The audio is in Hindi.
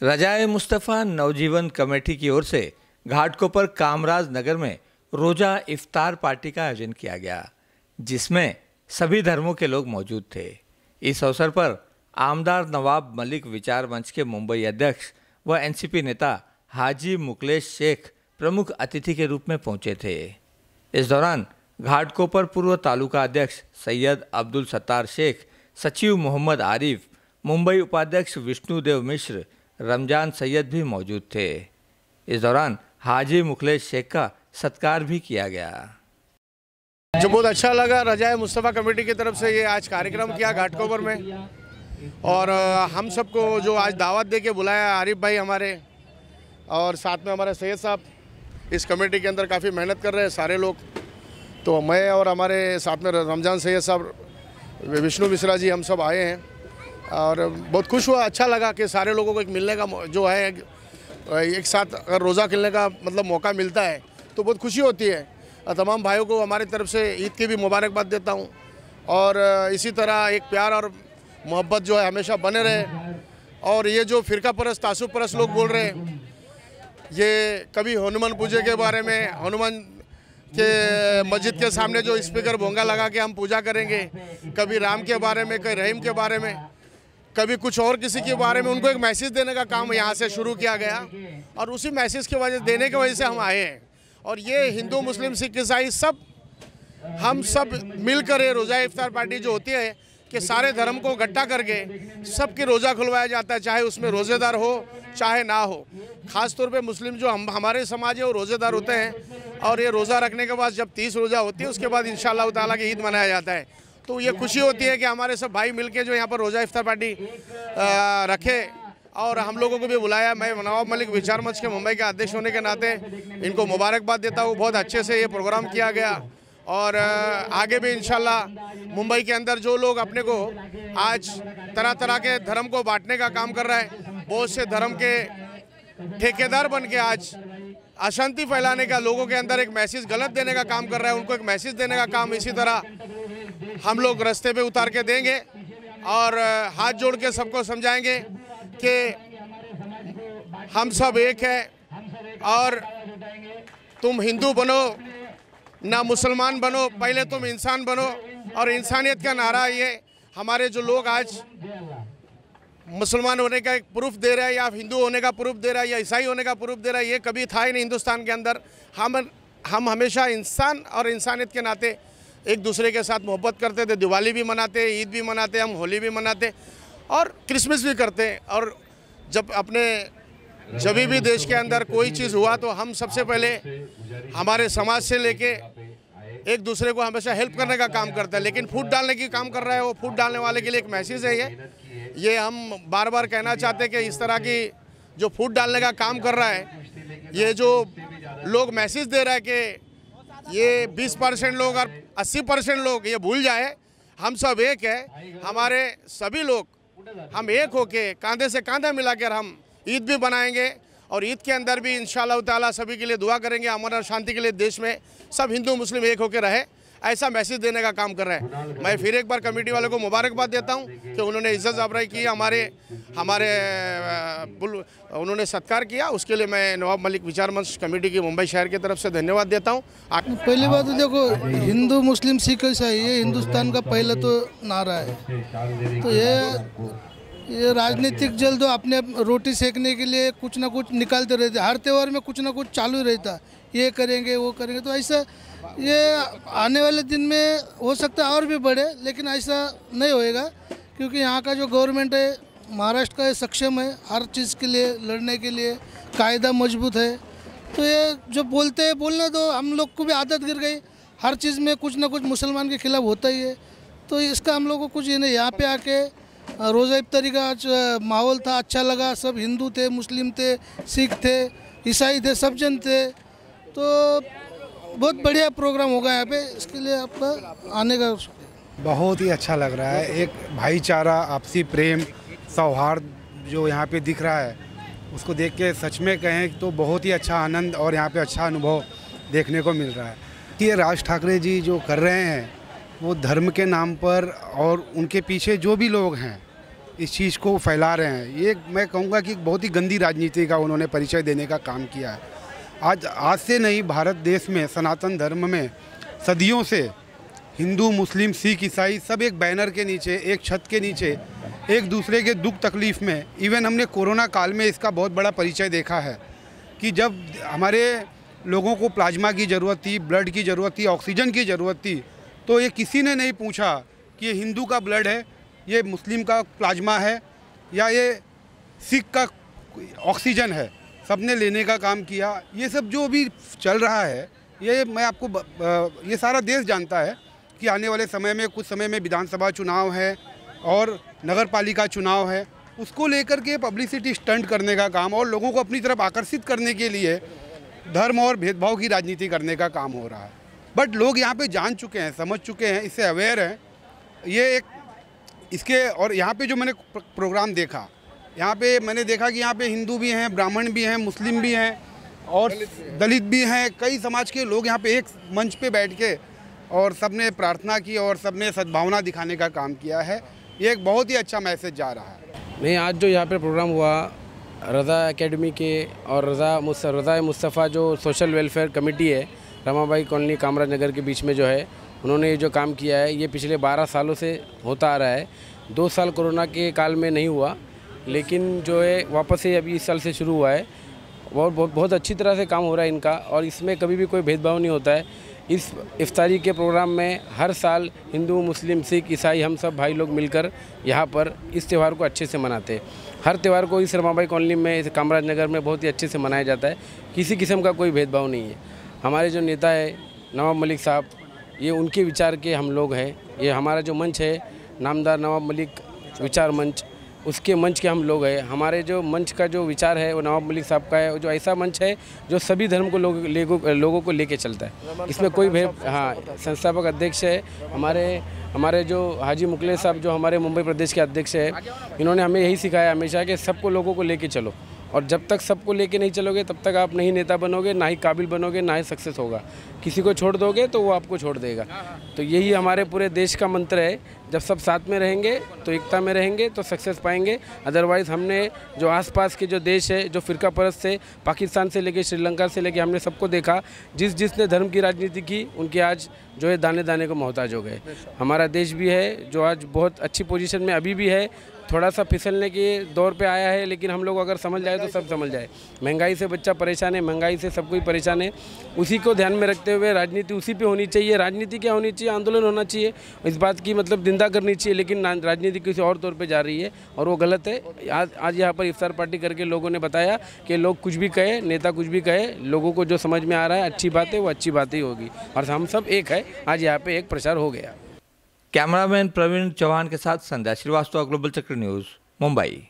रजाए मुस्तफ़ा नवजीवन कमेटी की ओर से घाटकोपर कामराज नगर में रोजा इफ्तार पार्टी का आयोजन किया गया, जिसमें सभी धर्मों के लोग मौजूद थे। इस अवसर पर आमदार नवाब मलिक विचार मंच के मुंबई अध्यक्ष व एनसीपी नेता हाजी मुकलेश शेख प्रमुख अतिथि के रूप में पहुंचे थे। इस दौरान घाटकोपर पूर्व तालुका अध्यक्ष सैयद अब्दुल सत्तार शेख, सचिव मोहम्मद आरिफ, मुंबई उपाध्यक्ष विष्णुदेव मिश्र, रमजान सैयद भी मौजूद थे। इस दौरान हाजी मुखलेश शेख का सत्कार भी किया गया। जो बहुत अच्छा लगा, रजाए मुस्तफ़ा कमेटी की तरफ से ये आज कार्यक्रम किया घाटकोपर में, और हम सबको जो आज दावत दे के बुलाया आरिफ भाई हमारे, और साथ में हमारे सैयद साहब इस कमेटी के अंदर काफ़ी मेहनत कर रहे हैं सारे लोग। तो मैं और हमारे साथ में रमजान सैयद साहब, विष्णु मिश्रा जी, हम सब आए हैं और बहुत खुश हुआ, अच्छा लगा कि सारे लोगों को एक मिलने का जो है एक साथ अगर रोज़ा खेलने का मतलब मौका मिलता है तो बहुत खुशी होती है। तमाम भाइयों को हमारी तरफ से ईद की भी मुबारकबाद देता हूँ, और इसी तरह एक प्यार और मोहब्बत जो है हमेशा बने रहे। और ये जो फ़िरका परस्त, तासुब परस्त लोग बोल रहे हैं, ये कभी हनुमान पूजे के बारे में, हनुमान के मस्जिद के सामने जो स्पीकर भोंगा लगा के हम पूजा करेंगे, कभी राम के बारे में, कभी रहीम के बारे में, कभी कुछ और किसी के बारे में, उनको एक मैसेज देने का काम यहाँ से शुरू किया गया, और उसी मैसेज की वजह देने की वजह से हम आए हैं। और ये हिंदू, मुस्लिम, सिख, ईसाई सब हम सब मिलकर ये रोज़ा इफ्तार पार्टी जो होती है कि सारे धर्म को इकट्ठा करके सबकी रोज़ा खुलवाया जाता है, चाहे उसमें रोज़ेदार हो चाहे ना हो। ख़ास तौर पे मुस्लिम जो हमारे समाज है वो रोज़ेदार होते हैं, और ये रोज़ा रखने के बाद जब 30 रोज़ा होती है उसके बाद इंशाअल्लाह ताला की ईद मनाया जाता है। तो ये खुशी होती है कि हमारे सब भाई मिलके जो यहाँ पर रोज़ा इफ्तार पार्टी रखे, और हम लोगों को भी बुलाया। मैं नवाब मलिक विचार मंच के मुंबई के अध्यक्ष होने के नाते इनको मुबारकबाद देता हूँ। बहुत अच्छे से ये प्रोग्राम किया गया, और आगे भी इंशाल्लाह मुंबई के अंदर जो लोग अपने को आज तरह तरह के धर्म को बांटने का काम कर रहा है, बहुत से धर्म के ठेकेदार बन के आज अशांति फैलाने का, लोगों के अंदर एक मैसेज गलत देने का काम कर रहा है, उनको एक मैसेज देने का काम इसी तरह हम लोग रास्ते पे उतार के देंगे, और हाथ जोड़ के सबको समझाएंगे कि हम सब एक है, और तुम हिंदू बनो ना मुसलमान बनो, पहले तुम इंसान बनो। और इंसानियत का नारा ये हमारे जो लोग आज मुसलमान होने का एक प्रूफ दे रहा है, या हिंदू होने का प्रूफ दे रहा है, या ईसाई होने का प्रूफ दे रहा है, ये कभी था ही नहीं हिंदुस्तान के अंदर। हम हमेशा इंसान और इंसानियत के नाते एक दूसरे के साथ मोहब्बत करते थे। दिवाली भी मनाते, ईद भी मनाते, हम होली भी मनाते और क्रिसमस भी करते हैं। और जब भी देश के अंदर कोई चीज़ हुआ तो हम सबसे पहले हमारे समाज से लेके एक दूसरे को हमेशा हेल्प करने का काम करता है। लेकिन फूट डालने की काम कर रहा है, वो फूट डालने वाले के लिए एक मैसेज है ये हम बार बार कहना चाहते हैं कि इस तरह की जो फूट डालने का काम कर रहा है, ये जो लोग मैसेज दे रहा है कि ये 20% लोग और 80% लोग ये भूल जाए हम सब एक है। हमारे सभी लोग हम एक होके कंधे से कंधा मिलाकर हम ईद भी बनाएंगे, और ईद के अंदर भी इंशाअल्लाह ताला सभी के लिए दुआ करेंगे, अमन और शांति के लिए देश में सब हिंदू मुस्लिम एक होकर रहे, ऐसा मैसेज देने का काम कर रहे हैं। मैं फिर एक बार कमेटी वालों को मुबारकबाद देता हूं कि उन्होंने इज्जत अफजाई की, उन्होंने सत्कार किया, उसके लिए मैं नवाब मलिक विचार मंच कमेटी की मुंबई शहर की तरफ से धन्यवाद देता हूँ। पहली बात तो देखो, हिंदू मुस्लिम सिख ईसाई ये हिंदुस्तान का पहला तो नारा है। तो ये राजनीतिक जल तो अपने रोटी सेकने के लिए कुछ ना कुछ निकालते रहते, हर त्यौहार में कुछ ना कुछ चालू रहता, ये करेंगे वो करेंगे। तो ऐसा ये आने वाले दिन में हो सकता है और भी बढ़े, लेकिन ऐसा नहीं होएगा, क्योंकि यहाँ का जो गवर्नमेंट है महाराष्ट्र का, ये सक्षम है हर चीज़ के लिए लड़ने के लिए, कायदा मजबूत है। तो ये जो बोलते हैं बोलने दो, हम लोग को भी आदत गिर गई, हर चीज़ में कुछ ना कुछ मुसलमान के खिलाफ होता ही है। तो इसका हम लोग को कुछ ये नहीं, यहाँ पे आके रोज़ा इफ्तारी का माहौल था, अच्छा लगा। सब हिंदू थे, मुस्लिम थे, सिख थे, ईसाई थे, सब जन थे। तो बहुत बढ़िया प्रोग्राम होगा यहाँ पे, इसके लिए आपका आने का बहुत ही अच्छा लग रहा है। एक भाईचारा, आपसी प्रेम, सौहार्द जो यहाँ पे दिख रहा है, उसको देख के सच में कहें तो बहुत ही अच्छा आनंद और यहाँ पे अच्छा अनुभव देखने को मिल रहा है। ये राज ठाकरे जी जो कर रहे हैं वो धर्म के नाम पर, और उनके पीछे जो भी लोग हैं इस चीज़ को फैला रहे हैं। ये मैं कहूँगा कि बहुत ही गंदी राजनीति का उन्होंने परिचय देने का काम किया है। आज से नहीं, भारत देश में सनातन धर्म में सदियों से हिंदू, मुस्लिम, सिख, ईसाई सब एक बैनर के नीचे, एक छत के नीचे एक दूसरे के दुख तकलीफ़ में, इवन हमने कोरोना काल में इसका बहुत बड़ा परिचय देखा है कि जब हमारे लोगों को प्लाज्मा की ज़रूरत थी, ब्लड की ज़रूरत थी, ऑक्सीजन की ज़रूरत थी, तो ये किसी ने नहीं पूछा कि ये हिंदू का ब्लड है, ये मुस्लिम का प्लाज्मा है या ये सिख का ऑक्सीजन है। सबने लेने का काम किया। ये सब जो अभी चल रहा है, ये मैं आपको ये सारा देश जानता है कि आने वाले समय में, कुछ समय में विधानसभा चुनाव है और नगर पालिका चुनाव है, उसको लेकर के पब्लिसिटी स्टंट करने का काम और लोगों को अपनी तरफ आकर्षित करने के लिए धर्म और भेदभाव की राजनीति करने का काम हो रहा है। बट लोग यहाँ पे जान चुके हैं, समझ चुके हैं, इससे अवेयर हैं। ये एक इसके और यहाँ पे जो मैंने प्रोग्राम देखा, यहाँ पे मैंने देखा कि यहाँ पे हिंदू भी हैं, ब्राह्मण भी हैं, मुस्लिम भी हैं और दलित भी हैं। कई समाज के लोग यहाँ पे एक मंच पे बैठ के और सबने प्रार्थना की और सबने सद्भावना दिखाने का काम किया है। ये एक बहुत ही अच्छा मैसेज जा रहा है। नहीं, आज जो यहाँ पे प्रोग्राम हुआ रज़ा एकेडमी के और रज़ा मुस्तफ़ा जो सोशल वेलफेयर कमेटी है रमाबाई कॉलोनी कामराज नगर के बीच में जो है, उन्होंने ये जो काम किया है ये पिछले 12 सालों से होता आ रहा है। 2 साल कोरोना के काल में नहीं हुआ, लेकिन जो है वापस से अभी इस साल से शुरू हुआ है। बहुत अच्छी तरह से काम हो रहा है इनका और इसमें कभी भी कोई भेदभाव नहीं होता है। इस इफ्तारी के प्रोग्राम में हर साल हिंदू, मुस्लिम, सिख, ईसाई हम सब भाई लोग मिलकर यहाँ पर इस त्यौहार को अच्छे से मनाते हैं। हर त्यौहार को इस रमाबाई कॉलोनी में, इस कामराज नगर में बहुत ही अच्छे से मनाया जाता है। किसी किस्म का कोई भेदभाव नहीं है। हमारे जो नेता है नवाब मलिक साहब, ये उनके विचार के हम लोग हैं। ये हमारा जो मंच है नामदार नवाब मलिक विचार मंच, उसके मंच के हम लोग हैं। हमारे जो मंच का जो विचार है वो नवाब मलिक साहब का है, जो ऐसा मंच है जो सभी धर्म को लोगों को लेके चलता है। इसमें कोई भेद, हाँ, संस्थापक अध्यक्ष है हमारे जो हाजी मुकलेस साहब, जो हमारे मुंबई प्रदेश के अध्यक्ष है, इन्होंने हमें यही सिखाया हमेशा कि सबको लोगों को लेके चलो, और जब तक सबको लेके नहीं चलोगे तब तक आप नहीं नेता बनोगे, ना ही काबिल बनोगे, ना ही सक्सेस होगा। किसी को छोड़ दोगे तो वो आपको छोड़ देगा। तो यही हमारे पूरे देश का मंत्र है। जब सब साथ में रहेंगे तो एकता में रहेंगे तो सक्सेस पाएंगे। अदरवाइज़ हमने जो आसपास के जो देश है, जो फ़िरका परस्त से, पाकिस्तान से लेके श्रीलंका से लेके, हमने सबको देखा, जिसने धर्म की राजनीति की उनके आज जो है दाने दाने को मोहताज हो गए। हमारा देश भी है जो आज बहुत अच्छी पोजीशन में अभी भी है, थोड़ा सा फिसलने के दौर पे आया है, लेकिन हम लोग अगर समझ जाए तो सब समझ जाए। महंगाई से बच्चा परेशान है, महंगाई से सब कोई परेशान है। उसी को ध्यान में रखते हुए राजनीति उसी पे होनी चाहिए। राजनीति क्या होनी चाहिए? आंदोलन होना चाहिए, इस बात की मतलब निंदा करनी चाहिए, लेकिन राजनीति किसी और तौर पे जा रही है और वो गलत है। आज यहाँ पर इफ्तार पार्टी करके लोगों ने बताया कि लोग कुछ भी कहे, नेता कुछ भी कहे, लोगों को जो समझ में आ रहा है अच्छी बात है, वो अच्छी बात ही होगी और हम सब एक है। आज यहाँ पे एक प्रचार हो गया। कैमरामैन प्रवीण चौहान के साथ संध्या श्रीवास्तव, ग्लोबल चक्र न्यूज़, मुंबई।